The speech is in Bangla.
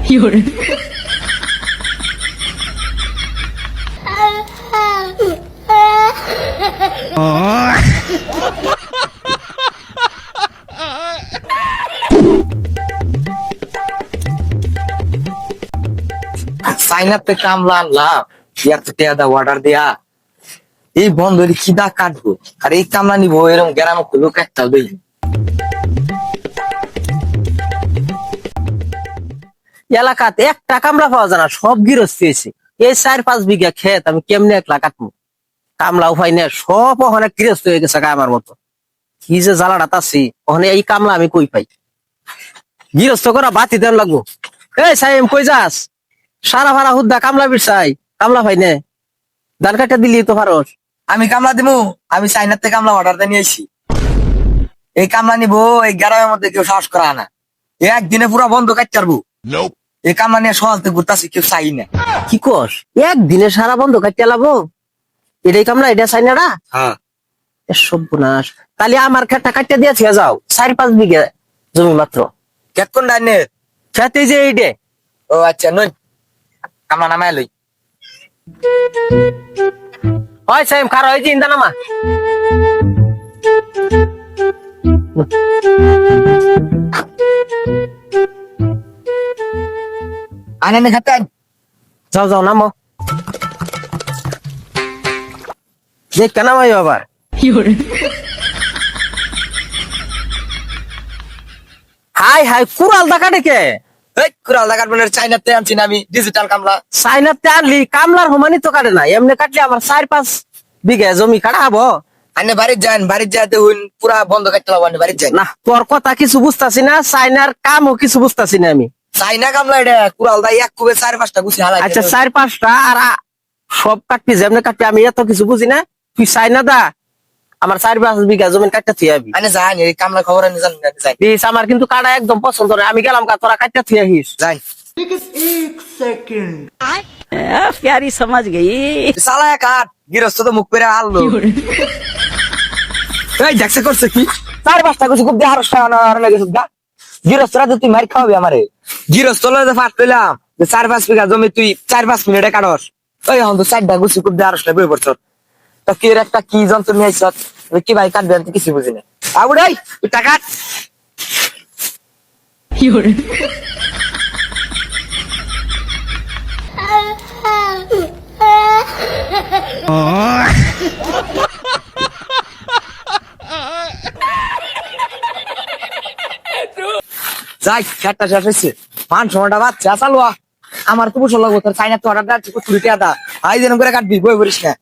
সাইনাতে কামলা আনলাম অর্ডার দিয়া এই বন্ধ খিদা কাটবো আর এই কামলা নিবো এরকম গ্রাম লোক একটা দেই এলাকাতে একটা কামলা পাওয়া যায় না, সব গৃহস্থী হয়েছে। এই 4-5 বিঘা ক্ষেত আমি কেমনে একলা কাটবো? কামলাও পাই না, সব ওখানে গৃহস্থ হয়ে গেছে আমার মতো। কি যে জ্বালাটা তাছি, ওখানে এই কামলা আমি কই পাই? গৃহস্থ করা বাতি দেন লাগবো। এই সাইম কই যাস? সারা ভাড়া হুদ্দা কামলা বিরসাই, কামলা পাই না। ধান কাটা দিলি তো পারস। আমি কামলা দিবো, আমি চাইনার থেকে কামলা অর্ডার দিয়ে নিয়ে আসি। এই কামলা নিবো, এই গ্রামের মধ্যে কেউ সাহস করা না। একদিনে পুরো বন্ধ কাটতে পারবো। এই কামলা নিয়ে সহজতে ঘুরতেছি, কেউ চাই না। কি কস? একদিনে সারা বন্ধ কাটতে লাবো? এটাই কামলা, এটা চাইনাটা? হ্যাঁ। সর্বনাশ, তাহলে আমার খেতটা কাটতে দিয়েছে যাও। 4-5 বিঘা জমি মাত্র। কেট কোন ডাইনে? খেতে যে এইটে। ও আচ্ছা, নই কামলা নামায় লই। হয় সাইম খার হয় যে ইন্দা নামা। আনে খাতে যাও যাও নামো। দেখ কেন ভাই আবার হাই হাই কুড়াল দেখা ডেকে কুড়াল কাটবেন চাইনাতে আনছি না আমি ডিজিটাল কামলা। চাইনাতে আনলি কামলার সমানই তো কাটে না, এমনি কাটলে আমার 4-5 বিঘা জমি কাটা হবো। আনে বাড়ির যান, বাড়ির যাতে হইন পুরা বন্ধ কাটতে লাগবো। আনে বাড়ির যান না, তোর কথা কিছু বুঝতাছি না, চাইনার কামও কিছু বুঝতাছি না আমি। চাইনা কামলা এটা কুড়াল দা এক কুবে 4-5টা গুছি হালাই। আচ্ছা 4-5টা আর সব কাটবি যেমনি কাটবি, আমি এত কিছু বুঝি না। তুই চাইনা দা আমার 4-5 বিঘা জমি কাটতে থুই আবি। আনে যান এই কামলা খবর আনে জান যাই। প্লিজ, আমার কিন্তু কাটা একদম পছন্দ না, আমি গেলাম তোরা কাটতে থুই আহিস। যাই। प्यारी समझ गई। সালা কাট গিরস্ত তো মুখ পেরে আললো। এই দেখছে করছে কি 4-5টা গুছি খুব দেহার আর লাগে সুদা। গিরস্তরা তো তুই মার খাওয়াবি আমারে। গিরস্ত লয়ে ফাট পেলাম যে 4-5 বিঘা জমি তুই 4-5 মিনিটে কাটস। ওই হন তো 4টা গুছি খুব দেহার বই পড়ছ। তো কি এর একটা কি যন্ত্র নিয়ে আইছ কি ভাই কাটবে আমি কিছু বুঝি না। আবুড়াই তুই টাকা যাই চারটা শেষ হয়েছে। মান সময়টা বাচ্চা চালুয়া আমার তো বসে লাগবো তোর চাইনা তো অর্ডার ছুটি আদা আই যেন করে কাটবি বই বলিস না।